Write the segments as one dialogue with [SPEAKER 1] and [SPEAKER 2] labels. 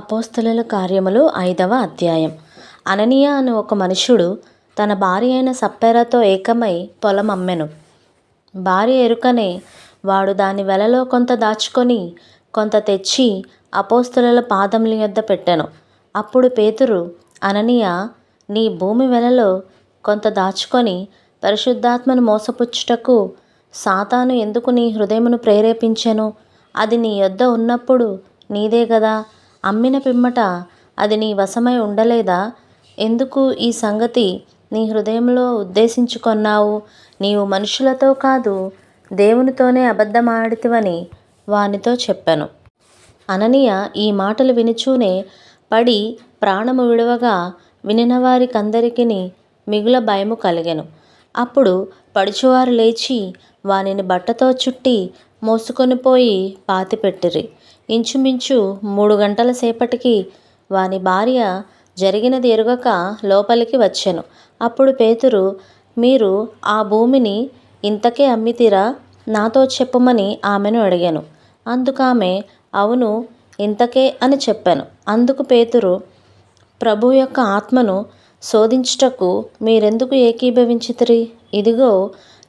[SPEAKER 1] అపోస్తలుల కార్యములు 5వ అధ్యాయం. అననీయ అను ఒక మనుష్యుడు తన భార్య అయిన సప్ఫెరతో ఏకమై పొలం అమ్మెను. భార్య ఎరుకనే వాడు దాని వెలలో కొంత దాచుకొని కొంత తెచ్చి అపోస్తలుల పాదముల యొద్ద పెట్టెను. అప్పుడు పేతురు, అననీయ, నీ భూమి వెలలో కొంత దాచుకొని పరిశుద్ధాత్మను మోసపుచ్చుటకు సాతాను ఎందుకు నీ హృదయమును ప్రేరేపించెను? అది నీ యొద్ద ఉన్నప్పుడు నీదే గదా. అమ్మిన పిమ్మట అది నీ వశమై ఉండలేదా? ఎందుకు ఈ సంగతి నీ హృదయంలో ఉద్దేశించుకొన్నావు? నీవు మనుషులతో కాదు, దేవునితోనే అబద్ధమాడితివని వానితో చెప్పెను. అననీయ ఈ మాటలు వినుచూనే పడి ప్రాణము విడువగా వినిన వారికందరికిని మిగుల భయము కలిగెను. అప్పుడు పడుచువారు లేచి వానిని బట్టతో చుట్టి మోసుకొని పోయి పాతిపెట్టిరి. ఇంచుమించు 3 గంటల సేపటికి వాని భార్య జరిగినది ఎరుగక లోపలికి వచ్చెను. అప్పుడు పేతురు, మీరు ఆ భూమిని ఇంతకే అమ్మితిరా? నాతో చెప్పుమని ఆమెను అడిగాను. అందుకామె, అవును, ఇంతకే అని చెప్పాను. అందుకు పేతురు, ప్రభు యొక్క ఆత్మను శోధించుటకు మీరెందుకు ఏకీభవించితిరి? ఇదిగో,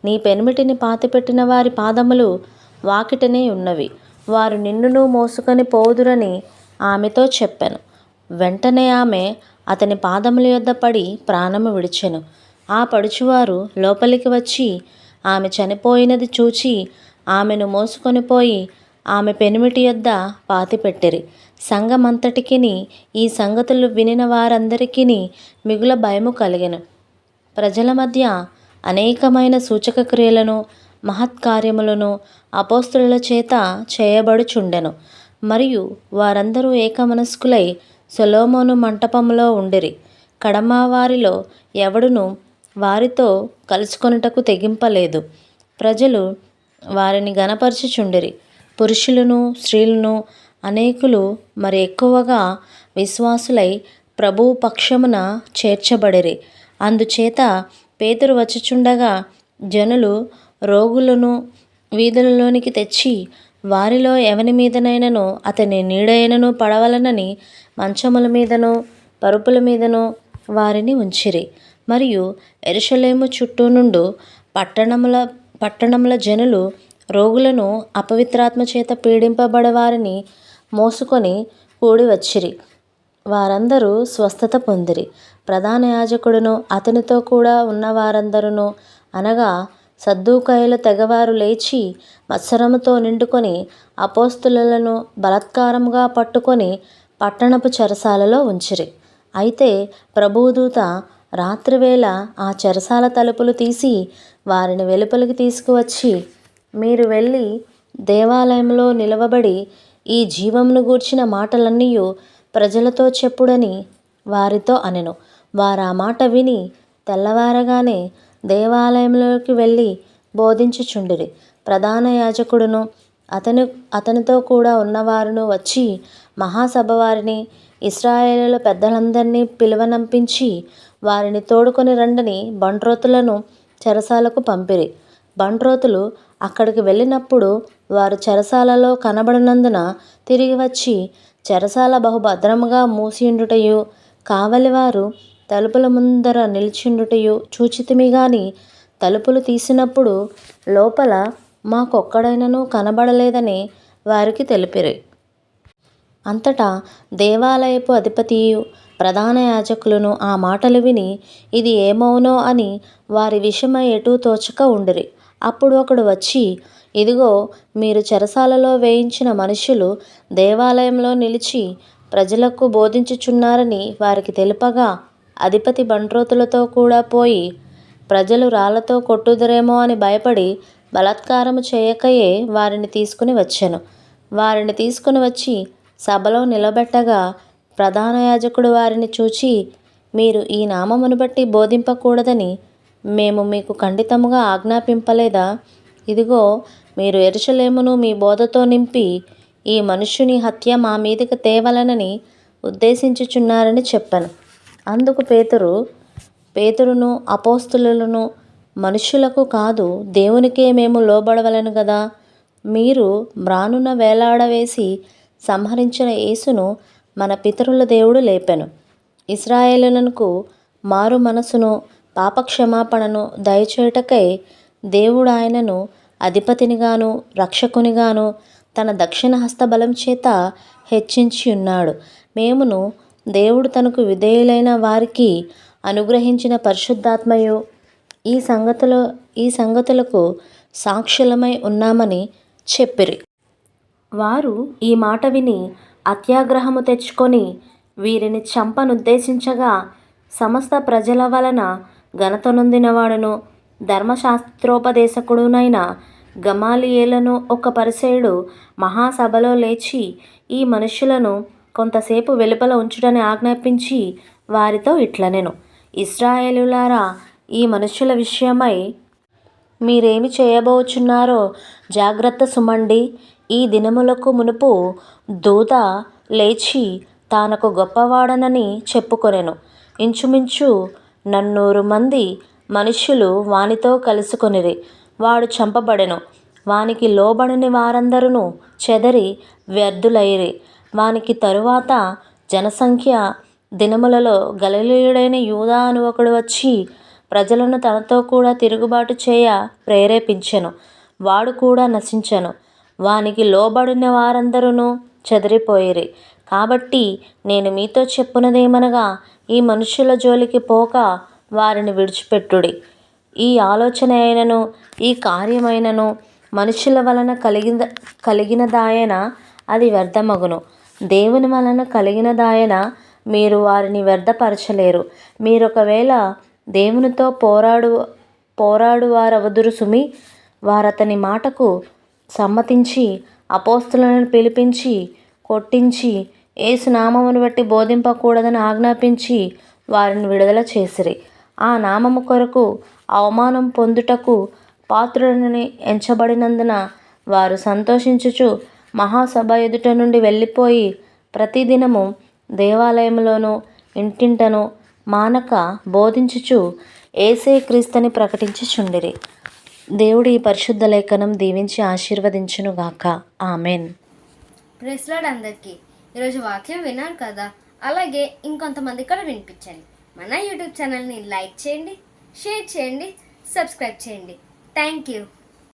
[SPEAKER 1] నీ పెనిమిటిని పాతిపెట్టిన వారి పాదములు వాకిటనే ఉన్నవి. వారు నిన్నును మోసుకొని పోవుదురని ఆమెతో చెప్పెను. వెంటనే ఆమె అతని పాదముల యొద్ద పడి ప్రాణము విడిచెను. ఆ పడుచువారు లోపలికి వచ్చి ఆమె చనిపోయినది చూచి ఆమెను మోసుకొని పోయి ఆమె పెనిమిటి యొద్ద పాతిపెట్టిరి. సంఘమంతటికిని ఈ సంగతులు వినిన వారందరికిని మిగుల భయము కలిగెను. ప్రజల మధ్య అనేకమైన సూచక క్రియలను మహత్కార్యములను అపోస్తలుల చేత చేయబడుచుండెను. మరియు వారందరూ ఏకమనస్కులై సొలొమోను మంటపములో ఉండిరి. కడమ వారిలో ఎవడును వారితో కలుసుకొనుటకు తెగింపలేదు. ప్రజలు వారిని ఘనపరచుచుండిరి. పురుషులను స్త్రీలను అనేకులు మరి ఎక్కువగా విశ్వాసులై ప్రభువు పక్షమున చేర్చబడిరి. అందుచేత పేతురు వచ్చుచుండగా జనులు రోగులను వీధులలోనికి తెచ్చి వారిలో ఎవని మీదనైనను అతని నీడైనను పడవలనని మంచముల మీదను పరుపుల మీదను వారిని ఉంచిరి. మరియు యెరూషలేము చుట్టూ నుండు పట్టణముల జనులు రోగులను అపవిత్రాత్మ చేత పీడింపబడే వారిని మోసుకొని కూడి వచ్చిరి. వారందరూ స్వస్థత పొందిరి. ప్రధాన యాజకుడును అతనితో కూడా ఉన్న వారందరును, అనగా సద్దూకయుల తెగవారు లేచి మత్సరముతో నిండుకొని అపోస్తలులను బలాత్కారముగా పట్టుకొని పట్టణపు చెరసాలలో ఉంచిరి. అయితే ప్రభువు దూత రాత్రివేళ ఆ చెరసాల తలుపులు తీసి వారిని వెలుపలికి తీసుకువచ్చి, మీరు వెళ్ళి దేవాలయంలో నిలవబడి ఈ జీవమును గూర్చిన మాటలన్నీయు ప్రజలతో చెప్పుడని వారితో అనెను. వారా మాట విని తెల్లవారగానే దేవాలయంలోకి వెళ్ళి బోధించుచుండిరి. ప్రధాన యాజకుడును అతనితో కూడా ఉన్నవారును వచ్చి మహాసభ వారిని ఇశ్రాయేలుల పెద్దలందరినీ పిలువనంపించి వారిని తోడుకొని రండని బంట్రోతులను చెరసాలకు పంపిరి. బంట్రోతులు అక్కడికి వెళ్ళినప్పుడు వారు చెరసాలలో కనబడనందున తిరిగి వచ్చి చెరసాల బహుభద్రముగా మూసియుండుటయు కావలివారు తలుపుల ముందర నిలిచిండుటయు చూచితిమి గాని తలుపులు తీసినప్పుడు లోపల మాకొక్కడైనను కనబడలేదని వారికి తెలిపిరి. అంతటా దేవాలయపు అధిపతియు ప్రధాన యాజకులను ఆ మాటలు విని ఇది ఏమౌనో అని వారి విషయమై ఎటూ తోచక ఉండిరి. అప్పుడు ఒకడు వచ్చి, ఇదిగో, మీరు చెరసాలలో వేయించిన మనుష్యులు దేవాలయంలో నిలిచి ప్రజలకు బోధించుచున్నారని వారికి తెలుపగా అధిపతి బంట్రోతులతో కూడా పోయి ప్రజలు రాళ్లతో కొట్టుదురేమో అని భయపడి బలాత్కారము చేయకయే వారిని తీసుకుని వచ్చెను. వారిని తీసుకుని వచ్చి సభలో నిలబెట్టగా ప్రధాన యాజకుడు వారిని చూచి, మీరు ఈ నామమును బట్టి బోధింపకూడదని మేము మీకు ఖండితముగా ఆజ్ఞాపింపలేదా? ఇదిగో, మీరు యెరూషలేమును మీ బోధతో నింపి ఈ మనుష్యుని హత్య మా మీదికి తేవలనని ఉద్దేశించుచున్నారని చెప్పెను. అందుకు పేతురును అపోస్తలులను, మనుష్యులకు కాదు, దేవునికే మేము లోబడవలెను గదా. మీరు మ్రానున వేలాడవేసి సంహరించిన యేసును మన పితరుల దేవుడు లేపెను. ఇశ్రాయేలునకు మారు మనసును పాపక్షమాపణను దయచేయుటకై దేవుడు ఆయనను అధిపతినిగాను రక్షకునిగాను తన దక్షిణ హస్తబలం చేత హెచ్చించి ఉన్నాడు. మేమును దేవుడు తనకు విధేయులైన వారికి అనుగ్రహించిన పరిశుద్ధాత్మయు ఈ సంగతులకు సాక్షులమై ఉన్నామని చెప్పిరి. వారు ఈ మాట విని అత్యాగ్రహము తెచ్చుకొని వీరిని చంపనుద్దేశించగా, సమస్త ప్రజల వలన ఘనత నొందినవాడును ధర్మశాస్త్రోపదేశకుడునైన గమాలియేలను ఒక పరిసయ్యుడు మహాసభలో లేచి ఈ మనుష్యులను కొంతసేపు వెలుపల ఉంచుటని ఆజ్ఞాపించి వారితో ఇట్లనెను. ఇశ్రాయేలులారా, ఈ మనుష్యుల విషయమై మీరేమి చేయబోచున్నారో జాగ్రత్త సుమండి. ఈ దినములకు మునుపు దూత లేచి తానొక గొప్పవాడనని చెప్పుకొనెను. ఇంచుమించు 400 మంది మనుష్యులు వానితో కలుసుకొనిరి. వాడు చంపబడెను. వానికి లోబడని వారందరును చెదరి వ్యర్థులైరి. వానికి తరువాత జనసంఖ్య దినములలో గలిలయుడైన యూదా అను ఒకడు వచ్చి ప్రజలను తనతో కూడా తిరుగుబాటు చేయ ప్రేరేపించెను. వాడు కూడా నశించెను. వానికి లోబడిన వారందరును చెదిరిపోయిరి. కాబట్టి నేను మీతో చెప్పునదేమనగా, ఈ మనుష్యుల జోలికి పోక వారిని విడిచిపెట్టుడి. ఈ ఆలోచన అయినను ఈ కార్యమైనను మనుషుల వలన కలిగినదాయన అది వ్యర్థమగును. దేవుని వలన కలిగినదాయన మీరు వారిని వ్యర్థపరచలేరు. మీరొకవేళ దేవునితో పోరాడువారవుదురు సుమి. వారతని మాటకు సమ్మతించి అపోస్తలులను పిలిపించి కొట్టించి యేసు నామమును బట్టి బోధింపకూడదని ఆజ్ఞాపించి వారిని విడుదల చేసిరి. ఆ నామము కొరకు అవమానం పొందుటకు పాత్రులని ఎంచబడినందున వారు సంతోషించుచు మహాసభ ఎదుట నుండి వెళ్ళిపోయి ప్రతిదినము దేవాలయములోను ఇంటింటను మానక బోధించుచు యేసే క్రీస్తుని ప్రకటించుచుండిరి. దేవుడి ఈ పరిశుద్ధ లేఖనం దీవించి ఆశీర్వదించునుగాక. ఆమెన్.
[SPEAKER 2] ప్రైజ్ లార్డ్ అందరికీ. ఈరోజు వాక్యం విన్నారు కదా, అలాగే ఇంకొంతమంది కూడా వినిపించండి. మన యూట్యూబ్ ఛానల్ని లైక్ చేయండి, షేర్ చేయండి, సబ్స్క్రైబ్ చేయండి. Thank you.